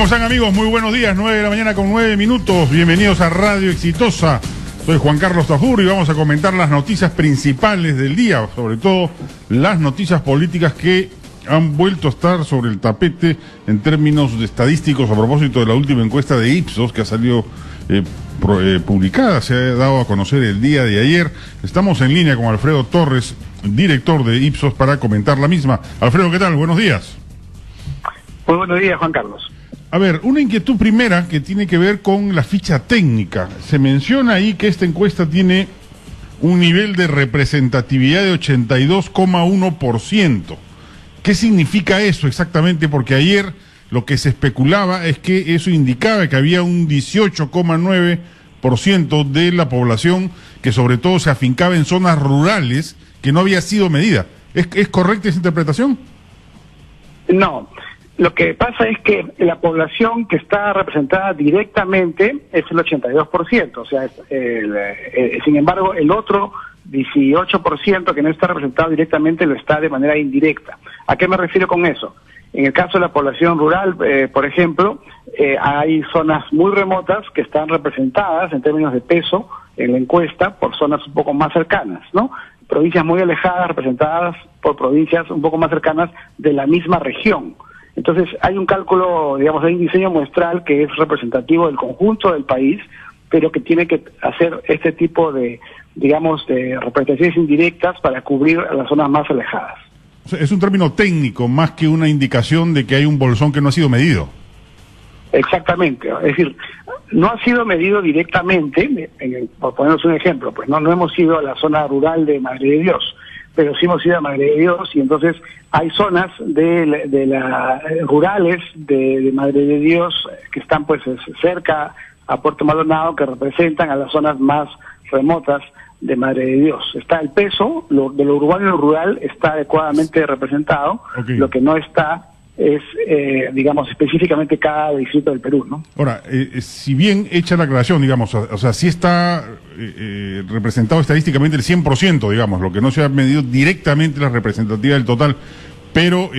¿Cómo están, amigos? Muy buenos días, 9 de la mañana con 9 minutos. Bienvenidos a Radio Exitosa. Soy Juan Carlos Tafur y vamos a comentar las noticias principales del día, sobre todo las noticias políticas que han vuelto a estar sobre el tapete en términos estadísticos a propósito de la última encuesta de Ipsos que ha salido publicada, se ha dado a conocer el día de ayer. Estamos en línea con Alfredo Torres, director de Ipsos, para comentar la misma. Alfredo, ¿qué tal? Buenos días. Muy buenos días, Juan Carlos. A ver, una inquietud primera que tiene que ver con la ficha técnica. Se menciona ahí que esta encuesta tiene un nivel de representatividad de 82,1%. ¿Qué significa eso exactamente? Porque ayer lo que se especulaba es que eso indicaba que había un 18,9% de la población que sobre todo se afincaba en zonas rurales que no había sido medida. ¿Es correcta esa interpretación? No. Lo que pasa es que la población que está representada directamente es el 82%, o sea, sin embargo, el otro 18% que no está representado directamente lo está de manera indirecta. ¿A qué me refiero con eso? En el caso de la población rural, por ejemplo, hay zonas muy remotas que están representadas en términos de peso en la encuesta por zonas un poco más cercanas, ¿no? Provincias muy alejadas representadas por provincias un poco más cercanas de la misma región. Entonces hay un cálculo, digamos, hay un diseño muestral que es representativo del conjunto del país, pero que tiene que hacer este tipo de, digamos, de representaciones indirectas para cubrir a las zonas más alejadas. O sea, es un término técnico más que una indicación de que hay un bolsón que no ha sido medido. Exactamente, es decir, no ha sido medido directamente, por ponernos un ejemplo, pues no hemos ido a la zona rural de Madre de Dios, pero sí hemos ido a Madre de Dios y entonces hay zonas de las rurales de Madre de Dios que están pues cerca a Puerto Maldonado que representan a las zonas más remotas de Madre de Dios. Está el peso, de lo urbano y lo rural está adecuadamente representado, okay. Lo que no está es, digamos, específicamente cada distrito del Perú, ¿no? Ahora, si bien hecha la aclaración, digamos, o sea, sí está representado estadísticamente el 100%, digamos, lo que no se ha medido directamente la representatividad del total, pero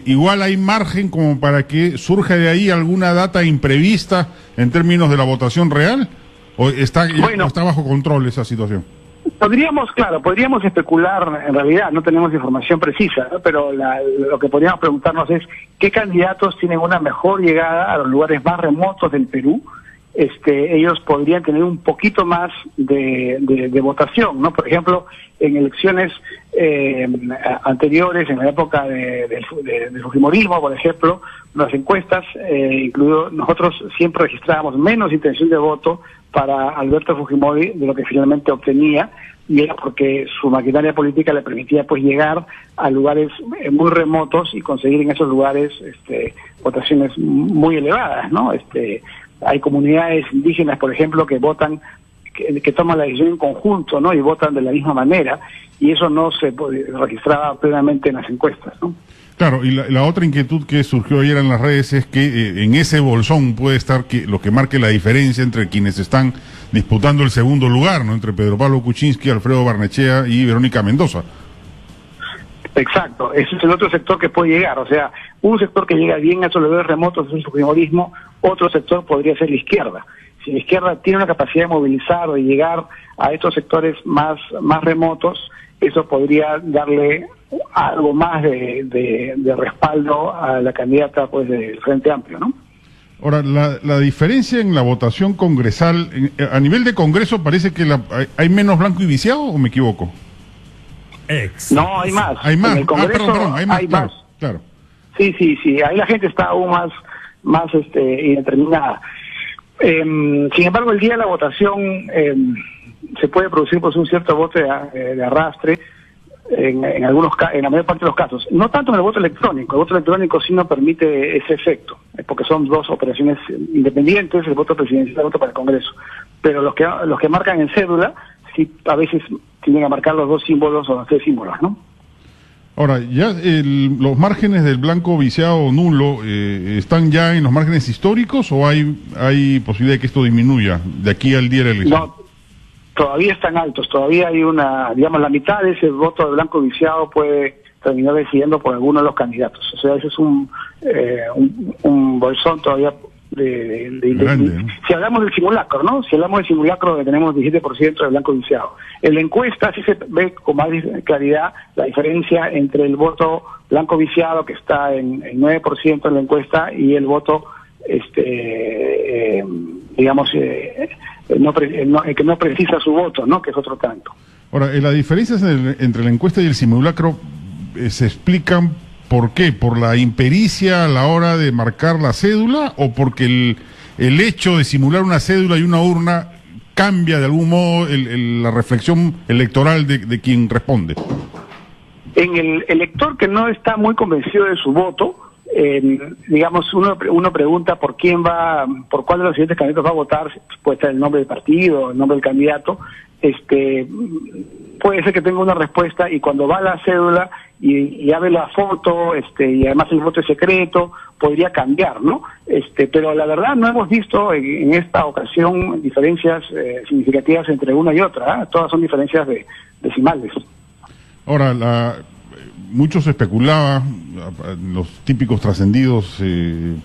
igual hay margen como para que surja de ahí alguna data imprevista en términos de la votación real, o está bajo control esa situación. Podríamos especular, en realidad no tenemos información precisa, ¿no? Pero lo que podríamos preguntarnos es qué candidatos tienen una mejor llegada a los lugares más remotos del Perú. Ellos podrían tener un poquito más de votación, ¿no? Por ejemplo, en elecciones anteriores, en la época del fujimorismo, por ejemplo, las encuestas, incluido nosotros siempre registrábamos menos intención de voto para Alberto Fujimori de lo que finalmente obtenía, y era porque su maquinaria política le permitía pues llegar a lugares muy remotos y conseguir en esos lugares votaciones muy elevadas, ¿no? Hay comunidades indígenas, por ejemplo, que votan, que toman la decisión en conjunto, ¿no? Y votan de la misma manera, y eso no se registraba plenamente en las encuestas, ¿no? Claro, y la otra inquietud que surgió ayer en las redes es que en ese bolsón puede estar lo que marque la diferencia entre quienes están disputando el segundo lugar, ¿no? Entre Pedro Pablo Kuczynski, Alfredo Barnechea y Verónica Mendoza. Exacto, ese es el otro sector que puede llegar, o sea, un sector que llega bien a esos lugares remotos es el fujimorismo, otro sector podría ser la izquierda. Si la izquierda tiene una capacidad de movilizar o de llegar a estos sectores más remotos, eso podría darle algo más de respaldo a la candidata pues del Frente Amplio, ¿no? Ahora, la diferencia en la votación congresal, a nivel de Congreso parece que hay menos blanco y viciado, ¿o me equivoco? No, hay más. Hay más. En el Congreso perdón, hay más. Claro. Sí, ahí la gente está aún más indeterminada. Sin embargo, el día de la votación se puede producir pues un cierto voto de arrastre en la mayor parte de los casos. No tanto en el voto electrónico. El voto electrónico sí no permite ese efecto, porque son dos operaciones independientes, el voto presidencial y el voto para el Congreso. Pero los que marcan en cédula, sí a veces tienen que marcar los dos símbolos o los tres símbolos, ¿no? Ahora, ya los márgenes del blanco viciado o nulo, ¿están ya en los márgenes históricos o hay posibilidad de que esto disminuya de aquí al día de la elección? No, todavía están altos, todavía hay la mitad de ese voto de blanco viciado puede terminó decidiendo por alguno de los candidatos. O sea, ese es un bolsón todavía grande, ¿no? Si hablamos del simulacro, ¿no? Si hablamos del simulacro, que tenemos 17% de blanco viciado. En la encuesta sí se ve con más claridad la diferencia entre el voto blanco viciado, que está en 9% en la encuesta, y el voto, que no precisa su voto, ¿no? Que es otro tanto. Ahora, las diferencias entre la encuesta y el simulacro se explican ¿por qué? ¿Por la impericia a la hora de marcar la cédula o porque el hecho de simular una cédula y una urna cambia de algún modo la reflexión electoral de quien responde? En el elector que no está muy convencido de su voto, uno pregunta por cuál de los siguientes candidatos va a votar, puede estar el nombre del partido, el nombre del candidato, puede ser que tenga una respuesta, y cuando va a la cédula y ya ve la foto, y además el voto es secreto, podría cambiar, ¿no? Pero la verdad no hemos visto en esta ocasión diferencias significativas entre una y otra, ¿eh? Todas son diferencias decimales. Ahora, muchos especulaban, los típicos trascendidos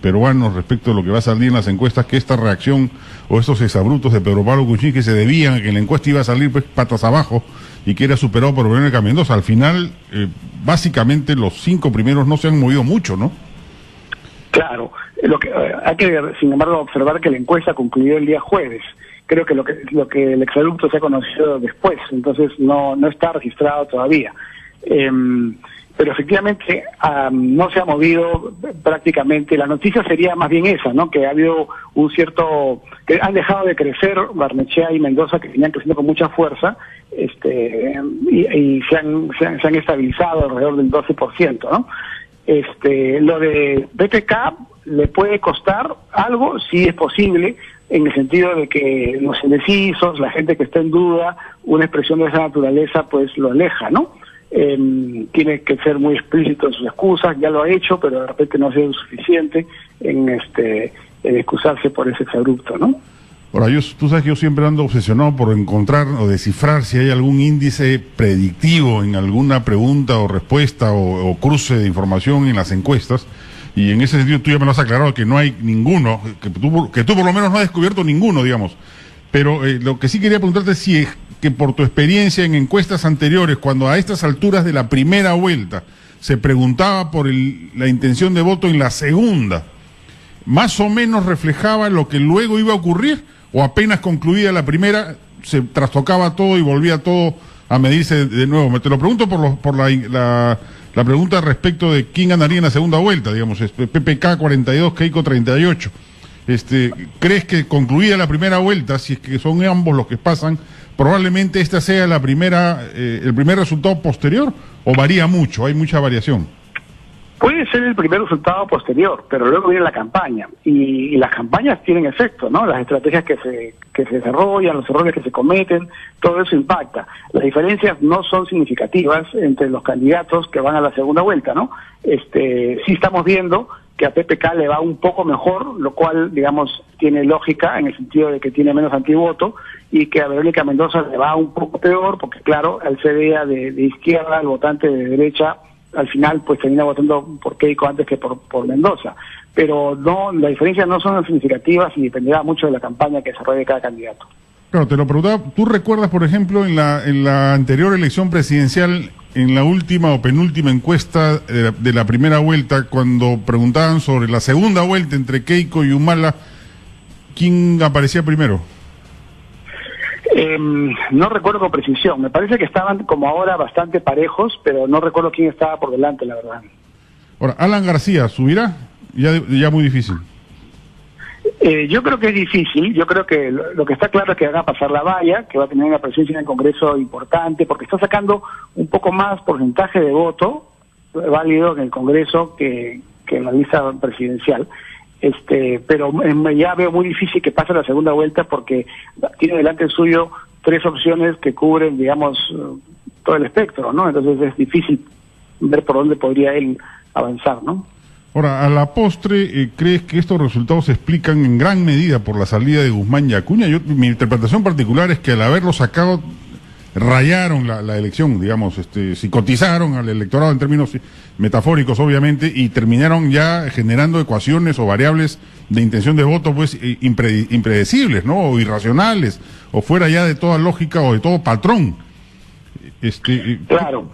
peruanos, respecto de lo que va a salir en las encuestas, que esta reacción o estos exabruptos de Pedro Pablo Kuczynski que se debían a que en la encuesta iba a salir pues patas abajo y que era superado por Verónica Mendoza. Al final, básicamente los 5 primeros no se han movido mucho, ¿no? Claro, hay que, sin embargo, observar que la encuesta concluyó el día jueves. Creo que lo que el exabrupto se ha conocido después, entonces no está registrado todavía. Pero efectivamente no se ha movido prácticamente. La noticia sería más bien esa, ¿no? Que ha habido que han dejado de crecer Barnechea y Mendoza, que venían creciendo con mucha fuerza, y se han estabilizado alrededor del 12%, ¿no? Lo de BPK le puede costar algo, sí es posible, en el sentido de que los indecisos, la gente que está en duda, una expresión de esa naturaleza pues lo aleja, ¿no? Tiene que ser muy explícito en sus excusas, ya lo ha hecho, pero de repente no ha sido suficiente en excusarse por ese exabrupto, ¿no? Ahora, tú sabes que yo siempre ando obsesionado por encontrar o descifrar si hay algún índice predictivo en alguna pregunta o respuesta o cruce de información en las encuestas, y en ese sentido tú ya me lo has aclarado que no hay ninguno, que tú por lo menos no has descubierto ninguno, digamos. Pero lo que sí quería preguntarte es si es que por tu experiencia en encuestas anteriores, cuando a estas alturas de la primera vuelta se preguntaba por la intención de voto en la segunda, ¿más o menos reflejaba lo que luego iba a ocurrir? ¿O apenas concluida la primera, se trastocaba todo y volvía todo a medirse de nuevo? Te lo pregunto por la pregunta respecto de quién ganaría en la segunda vuelta, digamos, PPK 42, Keiko 38. ¿Crees que concluida la primera vuelta, si es que son ambos los que pasan, probablemente esta sea el primer resultado posterior, o varía mucho, hay mucha variación? Puede ser el primer resultado posterior, pero luego viene la campaña, y las campañas tienen efecto, ¿no? Las estrategias que se desarrollan, los errores que se cometen, todo eso impacta. Las diferencias no son significativas entre los candidatos que van a la segunda vuelta, ¿no? Sí estamos viendo que a PPK le va un poco mejor, lo cual, digamos, tiene lógica en el sentido de que tiene menos antivoto, y que a Verónica Mendoza le va un poco peor, porque claro, al ser ella de izquierda, el votante de derecha, al final pues termina votando por Keiko antes que por Mendoza. Pero no, las diferencias no son significativas y dependerá mucho de la campaña que desarrolle cada candidato. Claro, te lo preguntaba, ¿tú recuerdas, por ejemplo, en la anterior elección presidencial, en la última o penúltima encuesta de la primera vuelta, cuando preguntaban sobre la segunda vuelta entre Keiko y Humala, ¿quién aparecía primero? No recuerdo con precisión, me parece que estaban como ahora bastante parejos, pero no recuerdo quién estaba por delante, la verdad. Ahora, Alan García, ¿subirá? Ya muy difícil. Yo creo que es difícil. Yo creo que lo que está claro es que van a pasar la valla, que va a tener una presencia en el Congreso importante, porque está sacando un poco más porcentaje de voto válido en el Congreso que en la lista presidencial. Pero ya veo muy difícil que pase la segunda vuelta, porque tiene delante suyo 3 opciones que cubren, digamos, todo el espectro, ¿no? Entonces es difícil ver por dónde podría él avanzar, ¿no? Ahora, a la postre, ¿crees que estos resultados se explican en gran medida por la salida de Guzmán y Acuña? Mi interpretación particular es que al haberlo sacado rayaron la elección, digamos, psicotizaron al electorado en términos metafóricos, obviamente, y terminaron ya generando ecuaciones o variables de intención de voto, pues, impredecibles, ¿no? O irracionales, o fuera ya de toda lógica o de todo patrón. Claro.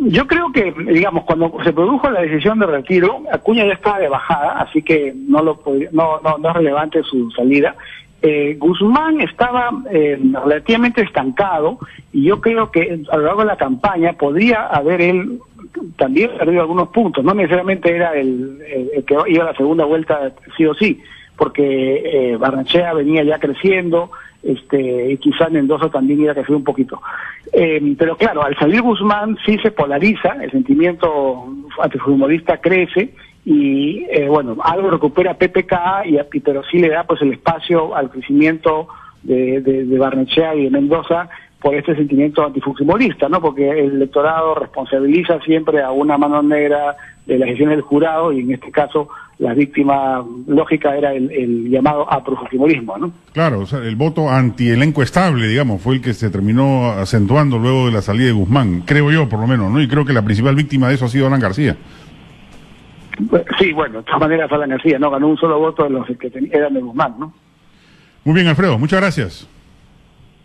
Yo creo que, digamos, cuando se produjo la decisión de retiro, Acuña ya estaba de bajada, así que no es relevante su salida. Guzmán estaba relativamente estancado, y yo creo que a lo largo de la campaña podría haber él también perdido algunos puntos. No necesariamente era el que iba a la segunda vuelta sí o sí, porque Barnechea venía ya creciendo, y quizá Mendoza también iba a crecer un poquito. Pero claro, al salir Guzmán sí se polariza, el sentimiento antifujimorista crece, y bueno, algo recupera PPK, pero sí le da pues el espacio al crecimiento de Barnechea y de Mendoza por este sentimiento antifujimorista, ¿no? Porque el electorado responsabiliza siempre a una mano negra de las decisiones del jurado, y en este caso la víctima lógica era el llamado aprofujimorismo, ¿no? Claro, o sea, el voto anti-elenco estable, digamos, fue el que se terminó acentuando luego de la salida de Guzmán, creo yo, por lo menos, ¿no? Y creo que la principal víctima de eso ha sido Alan García. Sí, bueno, de todas maneras Alan García no ganó un solo voto de los que eran de Guzmán, ¿no? Muy bien, Alfredo, muchas gracias.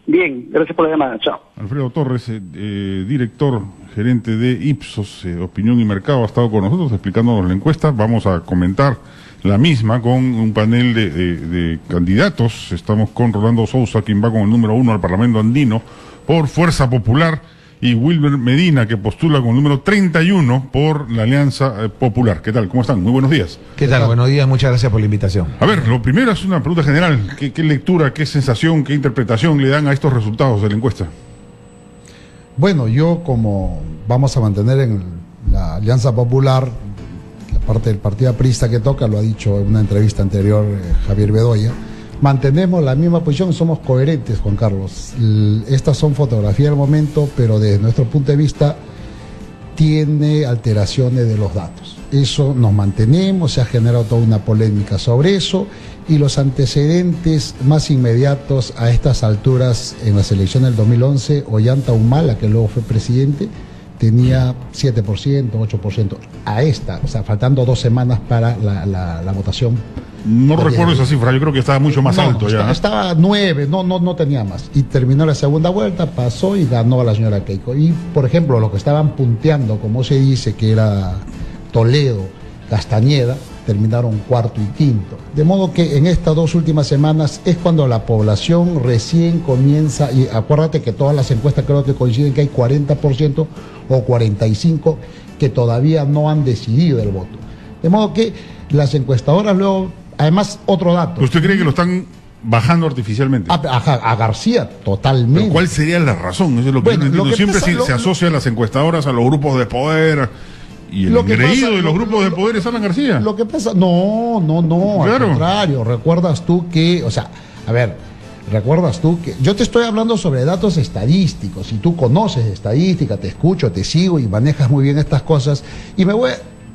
Bien, gracias por la llamada, chao. Alfredo Torres, director gerente de Ipsos, Opinión y Mercado, ha estado con nosotros explicándonos la encuesta. Vamos a comentar la misma con un panel de candidatos. Estamos con Rolando Sousa, quien va con el número 1 al Parlamento Andino por Fuerza Popular, y Wilmer Medina, que postula con el número 31 por la Alianza Popular. ¿Qué tal? ¿Cómo están? Muy buenos días. ¿Qué tal? Buenos días, muchas gracias por la invitación. A ver, lo primero es una pregunta general. ¿Qué lectura, qué sensación, qué interpretación le dan a estos resultados de la encuesta? Bueno, yo, como vamos a mantener en la Alianza Popular, la parte del partido aprista que toca, lo ha dicho en una entrevista anterior Javier Bedoya, mantenemos la misma posición, somos coherentes, Juan Carlos. Estas son fotografías del momento, pero desde nuestro punto de vista tiene alteraciones de los datos. Eso nos mantenemos, se ha generado toda una polémica sobre eso, y los antecedentes más inmediatos a estas alturas en las elecciones del 2011, Ollanta Humala, que luego fue presidente, tenía 7%, 8%. A esta, o sea, faltando 2 semanas para la votación. No recuerdo esa cifra, yo creo que estaba mucho más alto ya. Estaba 9, no tenía más. Y terminó la segunda vuelta, pasó y ganó a la señora Keiko. Y, por ejemplo, los que estaban punteando, como se dice, que era Toledo, Castañeda, terminaron cuarto y quinto. De modo que en estas 2 últimas semanas es cuando la población recién comienza, y acuérdate que todas las encuestas creo que coinciden que hay 40% o 45% que todavía no han decidido el voto. De modo que las encuestadoras luego, además, otro dato. ¿Usted cree que lo están bajando artificialmente? A García, totalmente. ¿Pero cuál sería la razón? Eso es lo que yo entiendo. Siempre se asocia a las encuestadoras a los grupos de poder, y el engreído de los grupos de poder es Alan García. Lo que pasa, no, claro. Al contrario, recuerdas tú que yo te estoy hablando sobre datos estadísticos, y tú conoces estadística, te escucho, te sigo y manejas muy bien estas cosas, y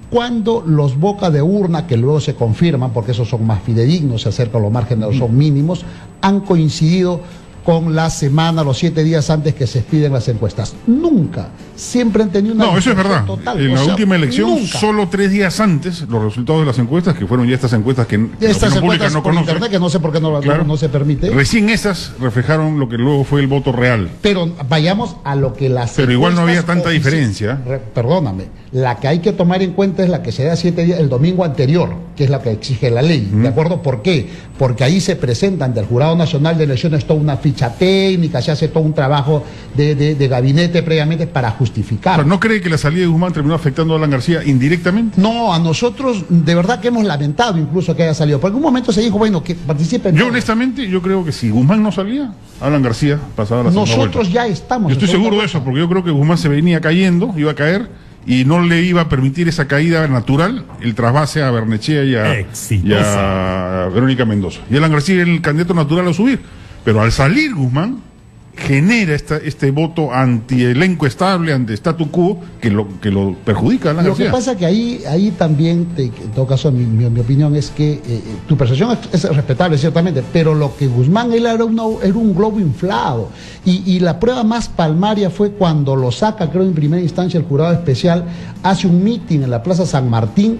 cuando los boca de urna, que luego se confirman, porque esos son más fidedignos, se acercan los márgenes, son mínimos, han coincidido con la semana, los 7 días antes que se expiden las encuestas. Nunca, siempre han tenido una... No, eso es verdad. Total. En la última elección, nunca. Solo 3 días antes, los resultados de las encuestas, que fueron ya estas encuestas que la opinión pública no conoce. Internet, que no sé por qué no se permite. Recién esas reflejaron lo que luego fue el voto real. Pero vayamos a lo que las... Pero igual no había tanta diferencia. Perdóname, la que hay que tomar en cuenta es la que se da 7 días, el domingo anterior, que es la que exige la ley. ¿De acuerdo? ¿Por qué? Porque ahí se presenta ante el Jurado Nacional de Elecciones toda una ficha técnica, se hace todo un trabajo de gabinete previamente para justificar. Pero ¿no cree que la salida de Guzmán terminó afectando a Alan García indirectamente? No, a nosotros de verdad que hemos lamentado incluso que haya salido. Por algún momento se dijo, bueno, que participen. Yo honestamente, yo creo que si Guzmán no salía, Alan García pasaba la segunda vuelta. Nosotros ya estamos. Yo estoy seguro de eso, porque yo creo que Guzmán se venía cayendo, iba a caer, y no le iba a permitir esa caída natural, el trasvase a Barnechea y a Verónica Mendoza. Y Alan García era el candidato natural a subir. Pero al salir Guzmán, genera este voto anti-elenco estable, ante statu quo, que lo perjudica a Alan García. Lo que pasa que ahí también, en todo caso, mi opinión es que tu percepción es respetable, ciertamente, pero lo que Guzmán él era un globo inflado. Y la prueba más palmaria fue cuando lo saca, creo, en primera instancia el jurado especial, hace un mitin en la Plaza San Martín.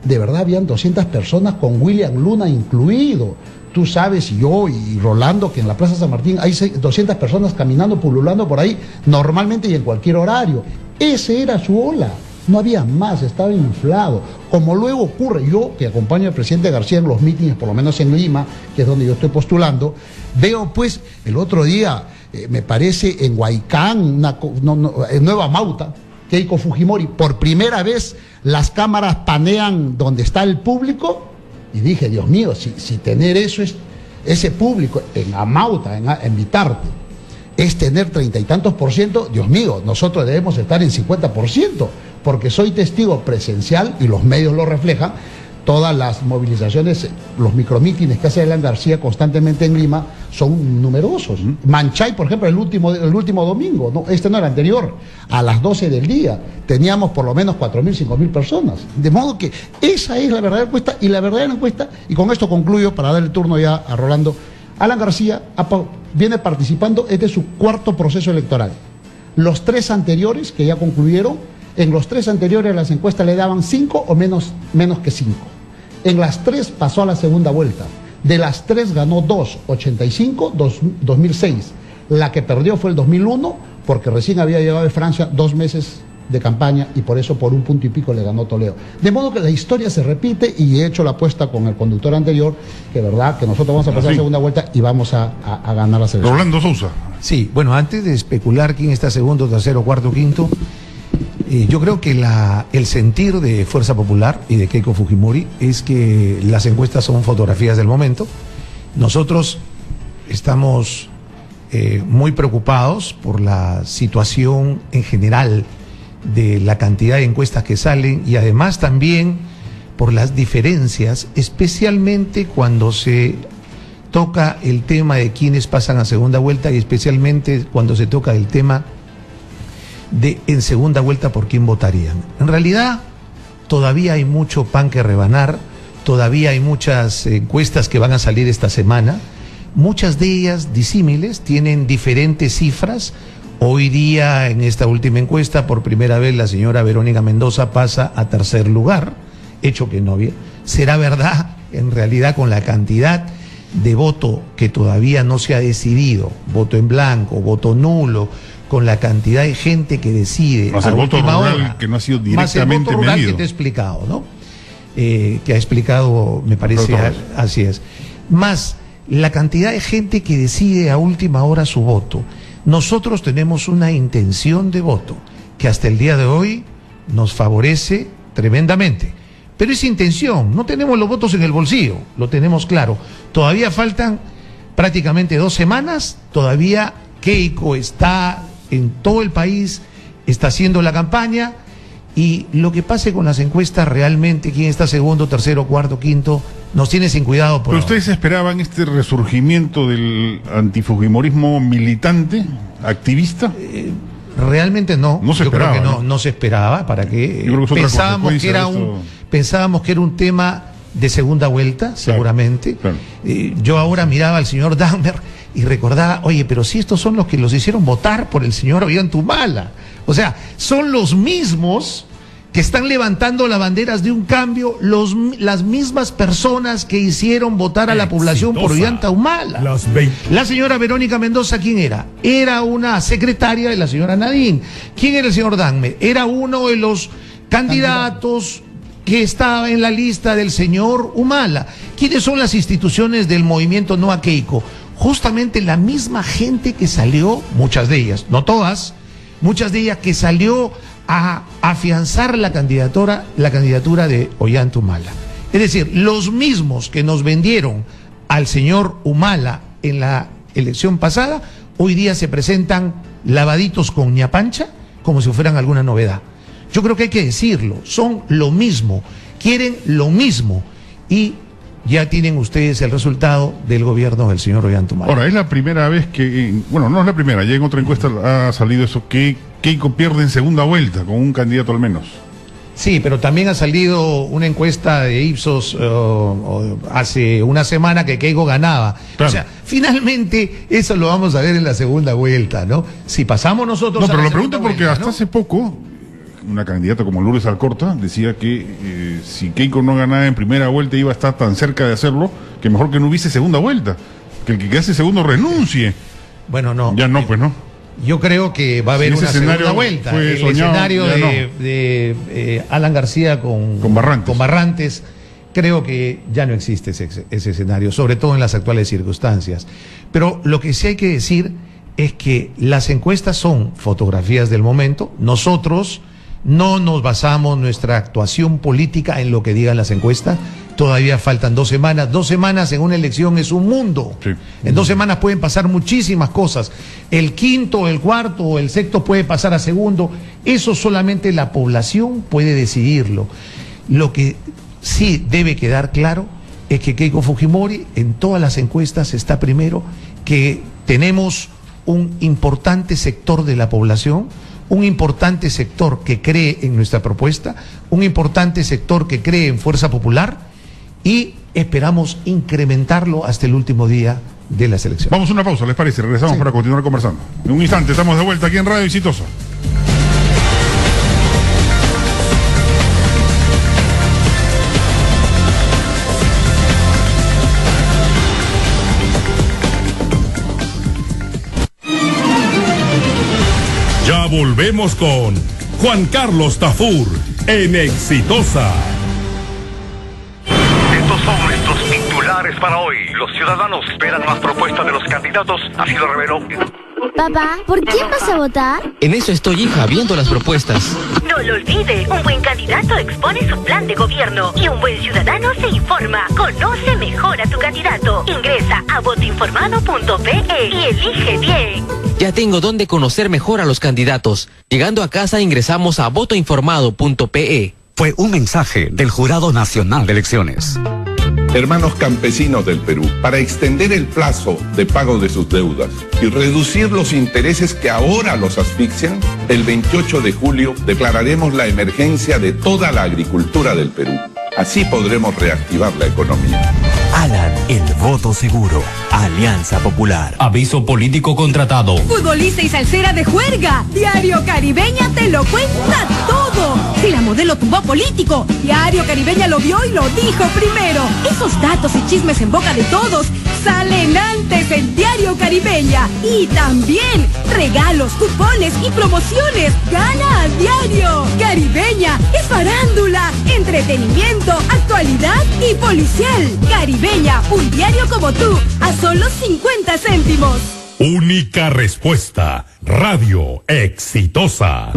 De verdad habían 200 personas con William Luna incluido. Tú sabes, y yo y Rolando, que en la Plaza San Martín hay 200 personas caminando, pululando por ahí, normalmente y en cualquier horario. Ese era su ola, no había más, estaba inflado. Como luego ocurre, yo que acompaño al presidente García en los mítines, por lo menos en Lima, que es donde yo estoy postulando, veo pues el otro día, me parece en Huaycán, en Nueva Mauta, Keiko Fujimori, por primera vez las cámaras panean donde está el público. Y dije, Dios mío, si tener ese público en Amauta, en Vitarte, es tener 30 y tantos %, Dios mío, nosotros debemos estar en 50%, porque soy testigo presencial, y los medios lo reflejan, todas las movilizaciones, los micromítines que hace Alan García constantemente en Lima son numerosos. Manchay, por ejemplo, el último domingo, no, este no era anterior, a las 12 del día, teníamos por lo menos 4.000, 5.000 personas. De modo que esa es la verdadera encuesta, y la verdadera encuesta, y con esto concluyo para dar el turno ya a Rolando. Alan García viene participando, este es su cuarto proceso electoral. Los 3 anteriores, que ya concluyeron, en los 3 anteriores las encuestas le daban 5 o menos que 5. En las 3 pasó a la segunda vuelta. De las 3 ganó 2, 85, 2006. La que perdió fue el 2001, porque recién había llegado de Francia 2 meses de campaña, y por eso por 1 punto y pico le ganó Toledo. De modo que la historia se repite, y he hecho la apuesta con el conductor anterior, que verdad que nosotros vamos a pasar a segunda vuelta y vamos a ganar la selección. Rolando Sousa. Sí, bueno, antes de especular quién está segundo, tercero, cuarto, quinto, yo creo que el sentir de Fuerza Popular y de Keiko Fujimori es que las encuestas son fotografías del momento. Nosotros estamos muy preocupados por la situación en general de la cantidad de encuestas que salen, y además también por las diferencias, especialmente cuando se toca el tema de quiénes pasan a segunda vuelta, y especialmente cuando se toca el tema de en segunda vuelta por quién votarían. En realidad todavía hay mucho pan que rebanar, todavía hay muchas encuestas que van a salir esta semana, muchas de ellas disímiles, tienen diferentes cifras. Hoy día, en esta última encuesta, por primera vez la señora Verónica Mendoza pasa a tercer lugar, hecho que no había. Será verdad, en realidad, con la cantidad de voto que todavía no se ha decidido, voto en blanco, voto nulo, con la cantidad de gente que decide más a el voto última rural, hora, que no ha sido más el directamente voto rural medido, que te he explicado, ¿no? Que ha explicado, me parece, así es. Más la cantidad de gente que decide a última hora su voto. Nosotros tenemos una intención de voto que hasta el día de hoy nos favorece tremendamente. Pero esa intención, no tenemos los votos en el bolsillo, lo tenemos claro. Todavía faltan prácticamente 2 semanas, todavía Keiko está en todo el país, está haciendo la campaña, y lo que pase con las encuestas realmente, quién está segundo, tercero, cuarto, quinto, nos tiene sin cuidado. ¿Pero ustedes esperaban este resurgimiento del antifujimorismo militante, activista? Realmente no. No se Yo esperaba, creo que no se esperaba. ¿Para qué? Yo creo que es otra Pensábamos que era un tema de segunda vuelta, seguramente. Claro. Yo ahora miraba al señor Dahmer y recordaba, oye, pero si estos son los que los hicieron votar por el señor Ollanta. O sea, son los mismos que están levantando las banderas de un cambio, las mismas personas que hicieron votar a la población por Ollanta Humala. La señora Verónica Mendoza, ¿quién era? Era una secretaria de la señora Nadine. ¿Quién era el señor Dahmer? Era uno de los candidatos que estaba en la lista del señor Humala. ¿Quiénes son las instituciones del movimiento No a Keiko? Justamente la misma gente que salió, muchas de ellas, no todas, muchas de ellas que salió a afianzar la candidatura de Ollanta Humala. Es decir, los mismos que nos vendieron al señor Humala en la elección pasada, hoy día se presentan lavaditos con ñapancha como si fueran alguna novedad. Yo creo que hay que decirlo, son lo mismo, quieren lo mismo, y ya tienen ustedes el resultado del gobierno del señor Ollantumala. Ahora, es la primera vez que, bueno, no es la primera, ya en otra encuesta ha salido eso, que Keiko pierde en segunda vuelta con un candidato al menos. Sí, pero también ha salido una encuesta de Ipsos hace una semana que Keiko ganaba. Claro. O sea, finalmente eso lo vamos a ver en la segunda vuelta, ¿no? Si pasamos nosotros... No, pero lo pregunto porque hasta hace poco una candidata como Lourdes Alcorta decía que si Keiko no ganaba en primera vuelta iba a estar tan cerca de hacerlo que mejor que no hubiese segunda vuelta, que el que quede segundo renuncie. Bueno, no. Ya no, pues no. Yo creo que va a haber una segunda vuelta. El escenario de Alan García con Barrantes, creo que ya no existe ese escenario, sobre todo en las actuales circunstancias. Pero lo que sí hay que decir es que las encuestas son fotografías del momento. Nosotros no nos basamos nuestra actuación política en lo que digan las encuestas. Todavía faltan 2 semanas. 2 semanas en una elección es un mundo. Sí. En 2 semanas pueden pasar muchísimas cosas. El quinto, el cuarto o el sexto puede pasar a segundo. Eso solamente la población puede decidirlo. Lo que sí debe quedar claro es que Keiko Fujimori en todas las encuestas está primero, que tenemos un importante sector de la población, un importante sector que cree en nuestra propuesta, un importante sector que cree en Fuerza Popular, y esperamos incrementarlo hasta el último día de las elecciones. Vamos a una pausa, ¿les parece? Regresamos para continuar conversando. En un instante estamos de vuelta aquí en Radio Exitosa. Ya volvemos con Juan Carlos Tafur en Exitosa. Son nuestros titulares para hoy. Los ciudadanos esperan más propuestas de los candidatos. Así lo reveló. Papá, ¿por quién vas a votar? En eso estoy, hija, viendo las propuestas. No lo olvide, un buen candidato expone su plan de gobierno y un buen ciudadano se informa. Conoce mejor a tu candidato. Ingresa a votoinformado.pe y elige bien. Ya tengo dónde conocer mejor a los candidatos. Llegando a casa ingresamos a votoinformado.pe. Fue un mensaje del Jurado Nacional de Elecciones. Hermanos campesinos del Perú, para extender el plazo de pago de sus deudas y reducir los intereses que ahora los asfixian, el 28 de julio declararemos la emergencia de toda la agricultura del Perú. Así podremos reactivar la economía. Alan, el voto seguro. Alianza Popular. Aviso político contratado. Futbolista y salsera de juerga. Diario Caribeña te lo cuenta todo. Si la modelo tumbó político, Diario Caribeña lo vio y lo dijo primero. Esos datos y chismes en boca de todos salen antes en Diario Caribeña. Y también regalos, cupones y promociones. Gana a diario. Caribeña es farándula, entretenimiento, actualidad y policial. Caribeña, un diario como tú, a solo 50 céntimos. Única respuesta. Radio Exitosa.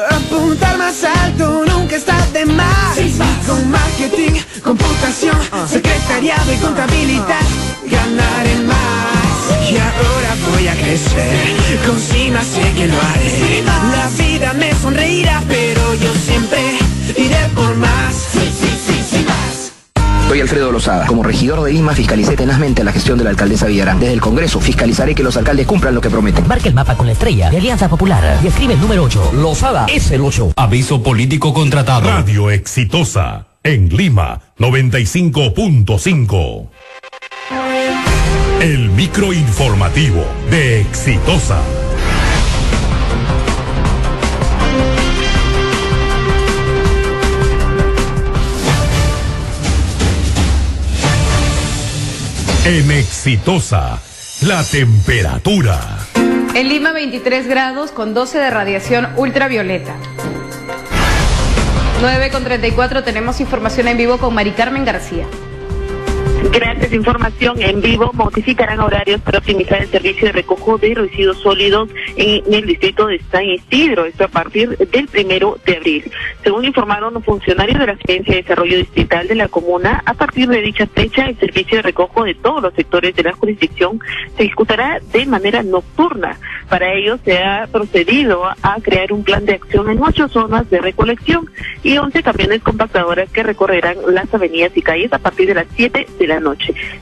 Apuntar más alto nunca está de más. Sí, con marketing, computación, secretariado y contabilidad, ganar en más. Y ahora voy a crecer, con Cima sé que lo haré. La vida me sonreirá, pero yo siempre iré por más. Sí, más. Soy Alfredo Lozada. Como regidor de Lima, fiscalicé tenazmente la gestión de la alcaldesa Villarán. Desde el Congreso, fiscalizaré que los alcaldes cumplan lo que prometen. Marca el mapa con la estrella de Alianza Popular y escribe el número 8. Lozada es el 8. Aviso político contratado. Radio Exitosa. En Lima, 95.5. El microinformativo de Exitosa. En Exitosa, la temperatura. En Lima 23 grados con 12 de radiación ultravioleta. 9:34 tenemos información en vivo con Mari Carmen García. Gracias. Mediante esa información en vivo modificarán horarios para optimizar el servicio de recojo de residuos sólidos en el distrito de San Isidro, esto a partir del 1 de abril. Según informaron los funcionarios de la Agencia de Desarrollo Distrital de la comuna, a partir de dicha fecha el servicio de recojo de todos los sectores de la jurisdicción se ejecutará de manera nocturna. Para ello se ha procedido a crear un plan de acción en 8 zonas de recolección y 11 camiones compactadoras que recorrerán las avenidas y calles a partir de las 7 de la noche.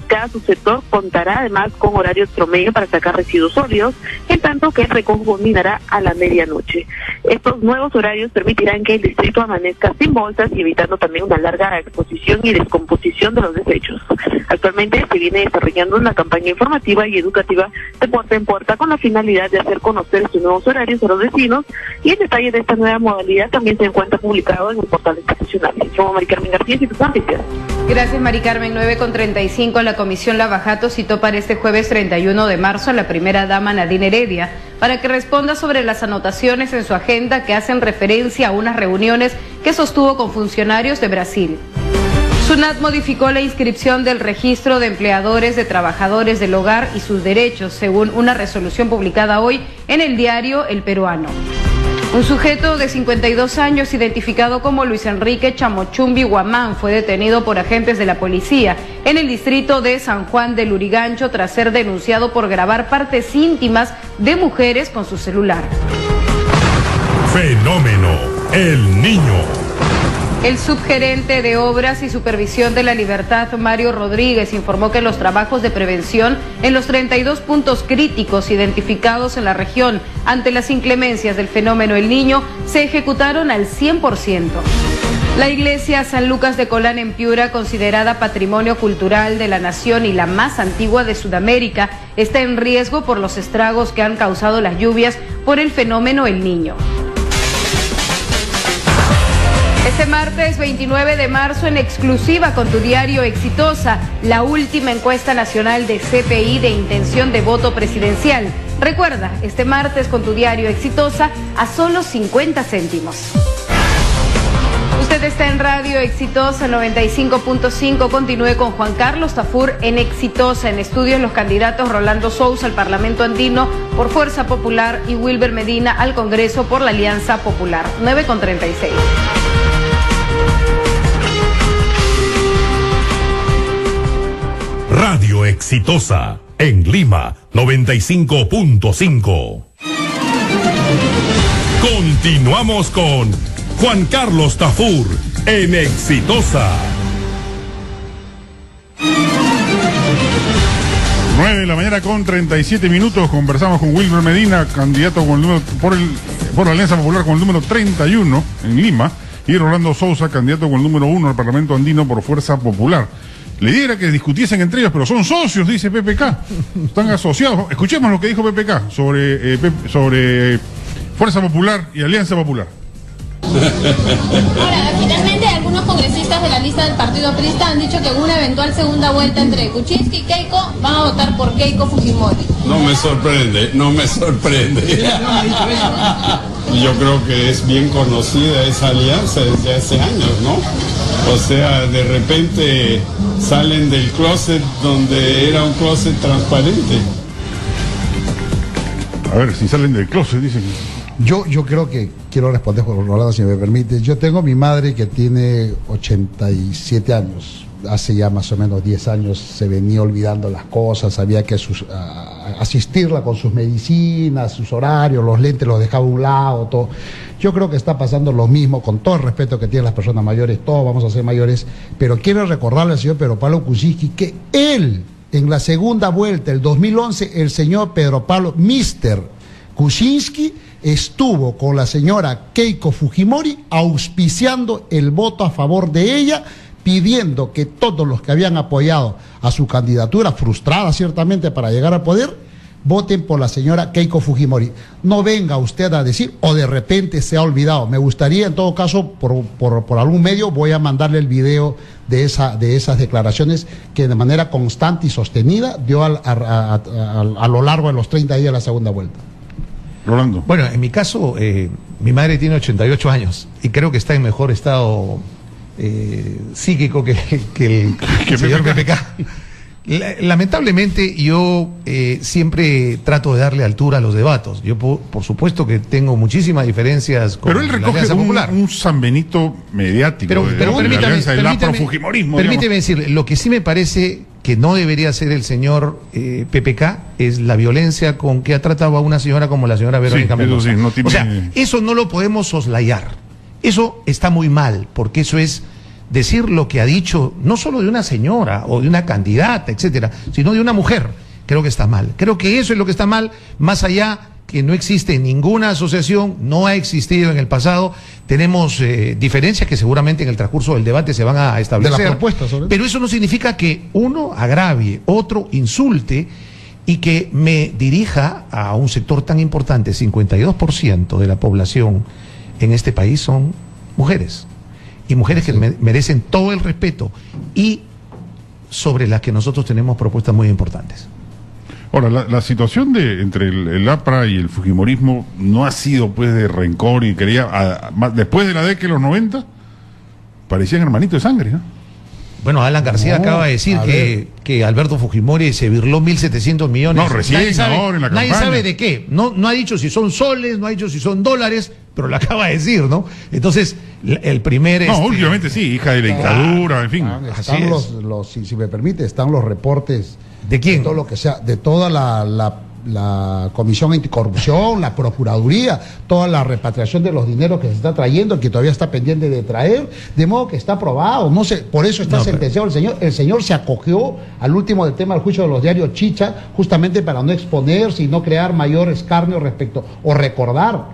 Cada subsector contará además con horarios promedio para sacar residuos sólidos, en tanto que el recojo culminará a la medianoche. Estos nuevos horarios permitirán que el distrito amanezca sin bolsas y evitando también una larga exposición y descomposición de los desechos. Actualmente se viene desarrollando una campaña informativa y educativa de puerta en puerta con la finalidad de hacer conocer estos nuevos horarios a los vecinos, y el detalle de esta nueva modalidad también se encuentra publicado en el portal institucional. Somos Mari Carmen García y tus noticias. Gracias, Mari Carmen. 9:35, la Comisión Lavajato citó para este jueves 31 de marzo a la primera dama Nadine Heredia para que responda sobre las anotaciones en su agenda que hacen referencia a unas reuniones que sostuvo con funcionarios de Brasil. SUNAT modificó la inscripción del registro de empleadores de trabajadores del hogar y sus derechos, según una resolución publicada hoy en el diario El Peruano. Un sujeto de 52 años, identificado como Luis Enrique Chamochumbi Guamán, fue detenido por agentes de la policía en el distrito de San Juan del Lurigancho tras ser denunciado por grabar partes íntimas de mujeres con su celular. Fenómeno El Niño. El subgerente de Obras y Supervisión de la Libertad, Mario Rodríguez, informó que los trabajos de prevención en los 32 puntos críticos identificados en la región ante las inclemencias del fenómeno El Niño se ejecutaron al 100%. La iglesia San Lucas de Colán en Piura, considerada Patrimonio Cultural de la Nación y la más antigua de Sudamérica, está en riesgo por los estragos que han causado las lluvias por el fenómeno El Niño. Este martes 29 de marzo, en exclusiva con tu diario Exitosa, la última encuesta nacional de CPI de intención de voto presidencial. Recuerda, este martes con tu diario Exitosa a solo 50 céntimos. Usted está en Radio Exitosa 95.5. Continúe con Juan Carlos Tafur en Exitosa. En estudios los candidatos Rolando Sousa al Parlamento Andino por Fuerza Popular y Wilber Medina al Congreso por la Alianza Popular. 9:36. Radio Exitosa en Lima 95.5. Continuamos con Juan Carlos Tafur en Exitosa. 9 de la mañana con 37 minutos. Conversamos con Wilber Medina, candidato con el número, por la Alianza Popular con el número 31 en Lima, y Rolando Sousa, candidato con el número 1 al Parlamento Andino por Fuerza Popular. Le diera que discutiesen entre ellos, pero son socios, dice PPK. Están asociados. Escuchemos lo que dijo PPK sobre Fuerza Popular y Alianza Popular. Ahora, finalmente algunos congresistas de la lista del partido aprista han dicho que en una eventual segunda vuelta entre Kuczynski y Keiko van a votar por Keiko Fujimori. No me sorprende. Yo creo que es bien conocida esa alianza desde hace años, ¿no? O sea, de repente salen del closet donde era un closet transparente. A ver, si salen del closet, dicen. Yo creo que quiero responder, por Rolando, si me permite. Yo tengo mi madre que tiene 87 años. Hace ya más o menos 10 años se venía olvidando las cosas, había que asistirla con sus medicinas, sus horarios, los lentes los dejaba a un lado, todo. Yo creo que está pasando lo mismo, con todo el respeto que tienen las personas mayores, todos vamos a ser mayores, pero quiero recordarle al señor Pedro Pablo Kuczynski que él, en la segunda vuelta, el 2011, el señor Pedro Pablo, Mr. Kuczynski, estuvo con la señora Keiko Fujimori auspiciando el voto a favor de ella, pidiendo que todos los que habían apoyado a su candidatura, frustrada ciertamente para llegar al poder, voten por la señora Keiko Fujimori. No venga usted a decir, o de repente se ha olvidado. Me gustaría, en todo caso, por algún medio, voy a mandarle el video de esas declaraciones que de manera constante y sostenida dio a lo largo de los 30 días de la segunda vuelta. Rolando. Bueno, en mi caso, mi madre tiene 88 años y creo que está en mejor estado psíquico que el señor PPK. Lamentablemente yo siempre trato de darle altura a los debates. Yo por supuesto que tengo muchísimas diferencias con pero él recoge un San Benito mediático. Pero Fujimorismo. Permíteme decirle, lo que sí me parece que no debería hacer el señor PPK es la violencia con que ha tratado a una señora como la señora Verónica Mendoza. Sí, no tiene... O sea, eso no lo podemos soslayar. Eso está muy mal, porque eso es decir lo que ha dicho, no solo de una señora o de una candidata, etcétera, sino de una mujer. Creo que está mal. Creo que eso es lo que está mal, más allá que no existe ninguna asociación, no ha existido en el pasado. Tenemos diferencias que seguramente en el transcurso del debate se van a establecer. De la propuesta, pero eso no significa que uno agravie, otro insulte y que me dirija a un sector tan importante. 52% de la población en este país son mujeres. Y mujeres que merecen todo el respeto y sobre las que nosotros tenemos propuestas muy importantes. Ahora, la situación entre el APRA y el fujimorismo no ha sido pues de rencor y después de la década de los 90 parecían hermanitos de sangre, ¿no? Bueno, Alan García acaba de decir que Alberto Fujimori se birló 1.700 millones. No, recién, ahora en la campaña. Nadie sabe de qué. No ha dicho si son soles, no ha dicho si son dólares, pero lo acaba de decir, ¿no? Entonces, el primer... No, últimamente sí, hija de la dictadura, en fin. Están si me permite, están los reportes... ¿De quién? De todo lo que sea, de toda la Comisión Anticorrupción, la Procuraduría, toda la repatriación de los dineros que se está trayendo, que todavía está pendiente de traer, de modo que está aprobado, no sé, por eso está sentenciado el señor. El señor se acogió al último del tema del juicio de los diarios Chicha, justamente para no exponerse y no crear mayor escarnio respecto, o recordar.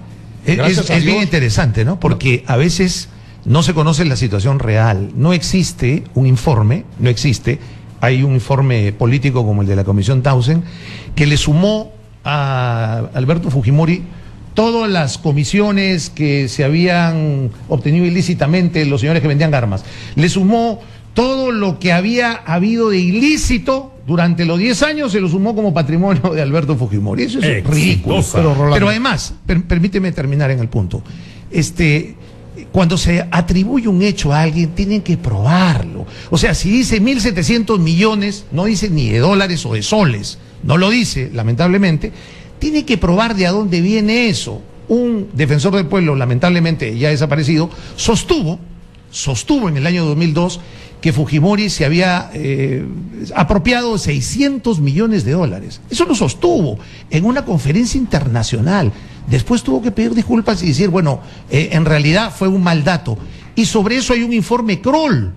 Es bien interesante, ¿no? Porque a veces no se conoce la situación real, no existe un informe, no existe. Hay un informe político como el de la Comisión Tausen que le sumó a Alberto Fujimori todas las comisiones que se habían obtenido ilícitamente los señores que vendían armas. Le sumó todo lo que había habido de ilícito durante los 10 años, se lo sumó como patrimonio de Alberto Fujimori. Eso es ridículo. Pero además, permíteme terminar en el punto. Cuando se atribuye un hecho a alguien, tienen que probarlo. O sea, si dice 1.700 millones, no dice ni de dólares o de soles, no lo dice, lamentablemente, tiene que probar de a dónde viene eso. Un defensor del pueblo, lamentablemente ya desaparecido, sostuvo en el año 2002 que Fujimori se había apropiado 600 millones de dólares. Eso lo sostuvo en una conferencia internacional. Después tuvo que pedir disculpas y decir, bueno, en realidad fue un mal dato. Y sobre eso hay un informe Kroll.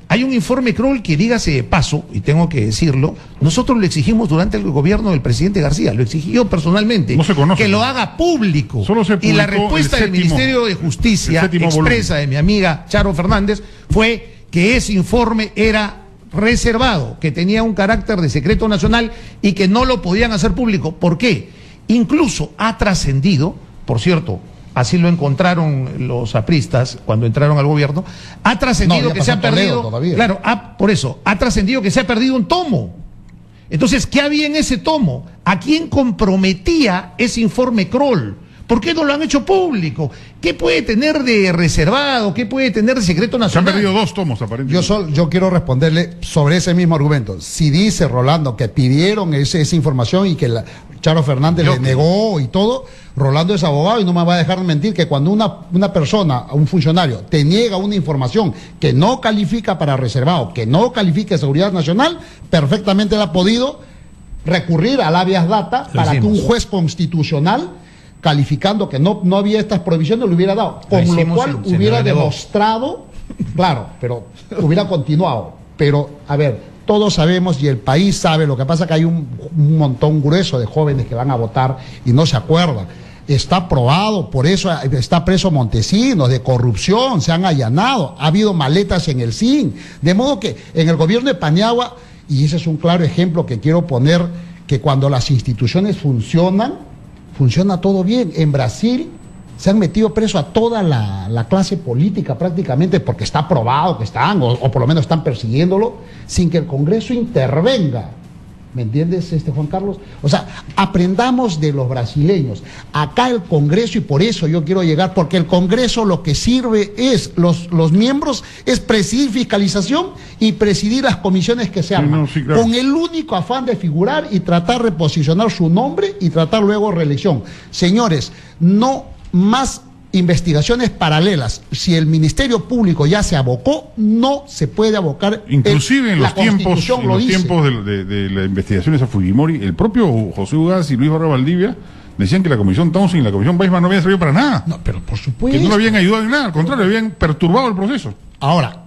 Hay un informe Kroll que, dígase de paso, y tengo que decirlo, nosotros lo exigimos durante el gobierno del presidente García, lo exigí yo personalmente, no se conoce, que lo haga público. Solo se y la respuesta del Ministerio de Justicia, expresa de mi amiga Charo Fernández, fue que ese informe era reservado, que tenía un carácter de secreto nacional y que no lo podían hacer público. ¿Por qué? Incluso ha trascendido, por cierto, así lo encontraron los apristas cuando entraron al gobierno, ha trascendido que se ha perdido, claro, por eso, ha trascendido que se ha perdido un tomo. Entonces, ¿qué había en ese tomo? ¿A quién comprometía ese informe Kroll? ¿Por qué no lo han hecho público? ¿Qué puede tener de reservado? ¿Qué puede tener de secreto nacional? Se han perdido 2 tomos, aparentemente. Yo quiero responderle sobre ese mismo argumento. Si dice Rolando que pidieron esa información y que Charo Fernández le negó y todo, Rolando es abogado y no me va a dejar mentir que cuando una persona, un funcionario, te niega una información que no califica para reservado, que no califica de seguridad nacional, perfectamente él ha podido recurrir al habeas data para que un juez constitucional, calificando que no había estas prohibiciones, lo hubiera dado, con lo cual hubiera demostrado, claro, pero hubiera continuado. Pero, a ver, todos sabemos y el país sabe, lo que pasa es que hay un montón grueso de jóvenes que van a votar y no se acuerdan. Está probado, por eso está preso Montesinos, de corrupción, se han allanado, ha habido maletas en el CIN, de modo que en el gobierno de Paniagua, y ese es un claro ejemplo que quiero poner, que cuando las instituciones funcionan, funciona todo bien. En Brasil se han metido preso a toda la clase política prácticamente porque está probado que están, o por lo menos están persiguiéndolo, sin que el Congreso intervenga. ¿Me entiendes, Juan Carlos? O sea, aprendamos de los brasileños. Acá el Congreso, y por eso yo quiero llegar, porque el Congreso lo que sirve es, los miembros, es presidir fiscalización y presidir las comisiones que se arman. Sí, claro. Con el único afán de figurar y tratar de posicionar su nombre y tratar luego reelección. Señores, no más investigaciones paralelas. Si el Ministerio Público ya se abocó, no se puede abocar. Inclusive en los tiempos de las investigaciones a Fujimori, el propio José Ugaz y Luis Barra Valdivia decían que la Comisión Townsend y la Comisión Weisman no habían servido para nada. No, pero por supuesto. Que no lo habían ayudado en nada, al contrario, habían perturbado el proceso. Ahora,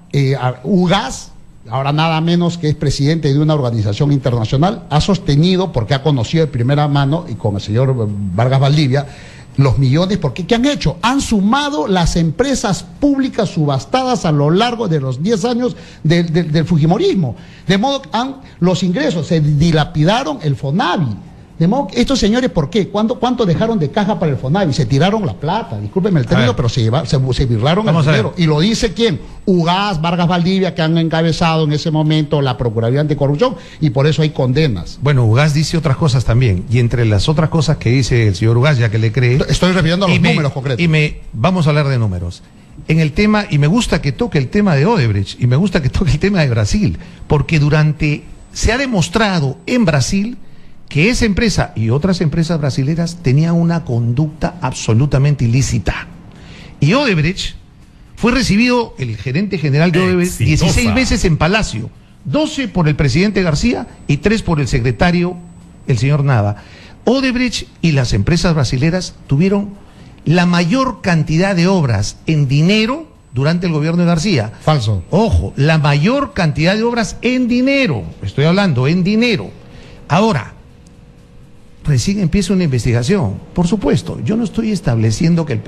Ugaz, ahora nada menos que es presidente de una organización internacional, ha sostenido, porque ha conocido de primera mano, y con el señor Vargas Valdivia, los millones, porque ¿qué han hecho? Han sumado las empresas públicas subastadas a lo largo de los 10 años del fujimorismo. De modo que los ingresos se dilapidaron el FONAVI. De modo que estos señores, ¿por qué? ¿Cuánto dejaron de caja para el FONAVI? Se tiraron la plata, discúlpenme el término, pero se birlaron el dinero. Y lo dice ¿quién? Ugaz, Vargas Valdivia, que han encabezado en ese momento la Procuraduría Anticorrupción, y por eso hay condenas. Bueno, Ugaz dice otras cosas también, y entre las otras cosas que dice el señor Ugaz, ya que le cree... Estoy refiriendo a los números concretos. Vamos a hablar de números. En el tema, y me gusta que toque el tema de Odebrecht, y me gusta que toque el tema de Brasil, porque se ha demostrado en Brasil que esa empresa y otras empresas brasileras tenían una conducta absolutamente ilícita. Y Odebrecht fue recibido, el gerente general de Odebrecht, 16 veces en Palacio, 12 por el presidente García y 3 por el secretario, el señor Nava. Odebrecht y las empresas brasileras tuvieron la mayor cantidad de obras en dinero durante el gobierno de García. Falso. Ojo, la mayor cantidad de obras en dinero, estoy hablando en dinero. Ahora, recién empieza una investigación. Por supuesto, yo no estoy estableciendo que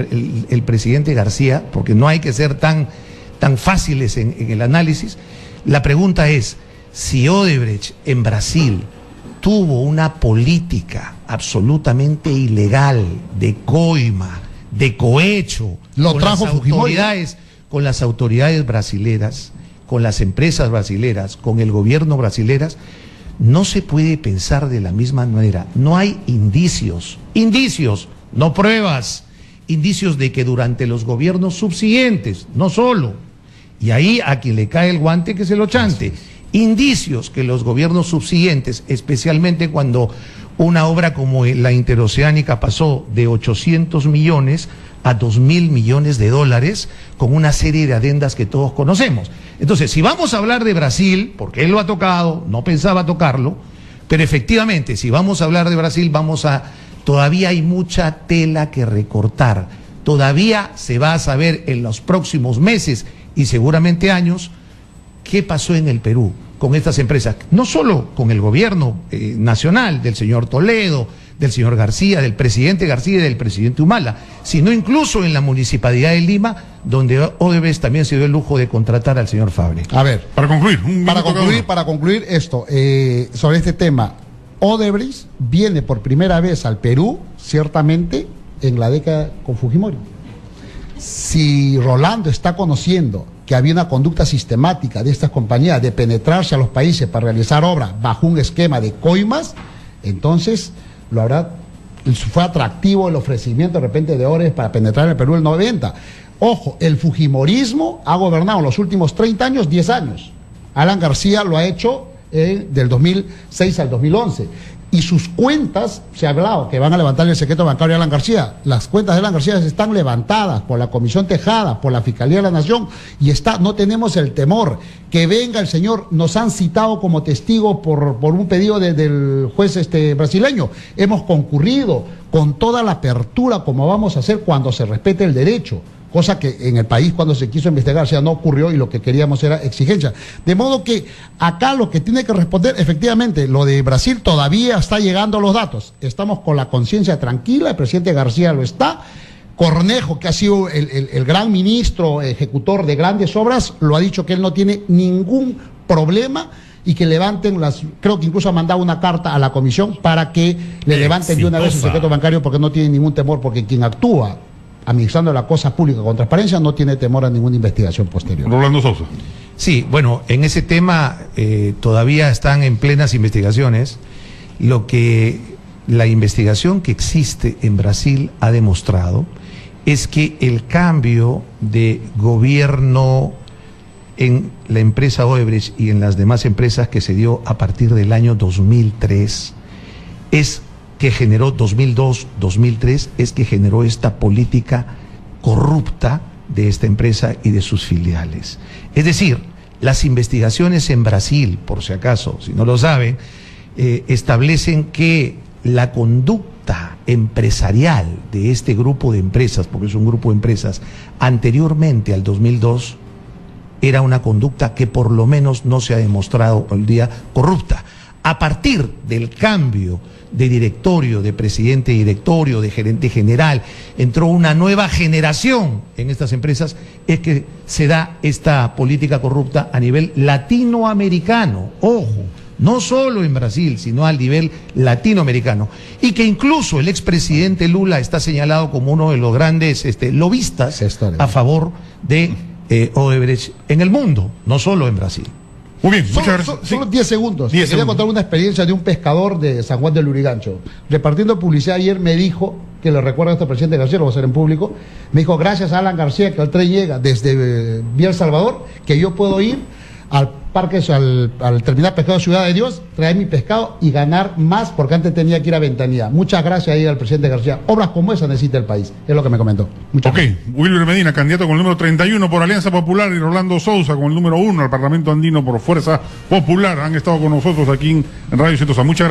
el presidente García, porque no hay que ser tan fáciles en el análisis. La pregunta es, si Odebrecht en Brasil tuvo una política absolutamente ilegal, de coima, de cohecho, con las autoridades brasileras, con las empresas brasileras, con el gobierno brasileras, no se puede pensar de la misma manera. No hay indicios, no pruebas, indicios de que durante los gobiernos subsiguientes, no solo, y ahí a quien le cae el guante que se lo chante, indicios que los gobiernos subsiguientes, especialmente cuando una obra como la interoceánica pasó de 800 millones a 2.000 millones de dólares, con una serie de adendas que todos conocemos. Entonces, si vamos a hablar de Brasil, porque él lo ha tocado, no pensaba tocarlo, pero efectivamente, si vamos a hablar de Brasil, todavía hay mucha tela que recortar. Todavía se va a saber en los próximos meses y seguramente años qué pasó en el Perú con estas empresas, no solo con el gobierno nacional del señor Toledo, del señor García, del presidente García y del presidente Humala, sino incluso en la Municipalidad de Lima, donde Odebrecht también se dio el lujo de contratar al señor Fabre. A ver, para concluir esto, sobre este tema, Odebrecht viene por primera vez al Perú, ciertamente, en la década con Fujimori. Si Rolando está conociendo que había una conducta sistemática de estas compañías de penetrarse a los países para realizar obras bajo un esquema de coimas, entonces fue atractivo el ofrecimiento de repente de Odebrecht para penetrar en el Perú en el 90. Ojo, el fujimorismo ha gobernado en los últimos 30 años, 10 años. Alan García lo ha hecho del 2006 al 2011. Y sus cuentas, se ha hablado que van a levantar el secreto bancario de Alan García. Las cuentas de Alan García están levantadas por la Comisión Tejada, por la Fiscalía de la Nación, y no tenemos el temor que venga el señor. Nos han citado como testigo por un pedido del juez brasileño. Hemos concurrido con toda la apertura como vamos a hacer cuando se respete el derecho. Cosa que en el país cuando se quiso investigar no ocurrió, y lo que queríamos era exigencia. De modo que acá lo que tiene que responder, efectivamente, lo de Brasil todavía está llegando a los datos. Estamos con la conciencia tranquila, el presidente García lo está. Cornejo, que ha sido el gran ministro ejecutor de grandes obras, lo ha dicho que él no tiene ningún problema y que levanten creo que incluso ha mandado una carta a la comisión para que le levanten de una vez el secreto bancario, porque no tiene ningún temor, porque quien actúa administrando la cosa pública con transparencia no tiene temor a ninguna investigación posterior. Rolando Sousa. Sí, bueno, en ese tema todavía están en plenas investigaciones. Lo que la investigación que existe en Brasil ha demostrado es que el cambio de gobierno en la empresa Odebrecht y en las demás empresas que se dio a partir del año 2003 es que generó 2002, 2003, es que generó esta política corrupta de esta empresa y de sus filiales. Es decir, las investigaciones en Brasil, por si acaso, si no lo saben, establecen que la conducta empresarial de este grupo de empresas, porque es un grupo de empresas, anteriormente al 2002, era una conducta que por lo menos no se ha demostrado hoy día corrupta. A partir del cambio de directorio, de presidente de directorio, de gerente general, entró una nueva generación en estas empresas, es que se da esta política corrupta a nivel latinoamericano. Ojo, no solo en Brasil, sino a nivel latinoamericano. Y que incluso el expresidente Lula está señalado como uno de los grandes lobistas a favor de Odebrecht en el mundo, no solo en Brasil. Muy bien, muchas gracias. Solo 10 segundos. 10 Quería contar una experiencia de un pescador de San Juan del Lurigancho. Repartiendo publicidad ayer me dijo, que le recuerdo a este presidente García, lo voy a hacer en público, me dijo, gracias a Alan García, que el tren llega desde Vía El Salvador, que yo puedo ir al parque, al terminal pescado Ciudad de Dios, traer mi pescado y ganar más, porque antes tenía que ir a Ventanilla. Muchas gracias ahí al presidente García. Obras como esa necesita el país, es lo que me comentó. Muchas gracias. Wilber Medina, candidato con el número 31 por Alianza Popular, y Rolando Sousa con el número 1 al Parlamento Andino por Fuerza Popular, han estado con nosotros aquí en Radio Exitosa. Muchas gracias.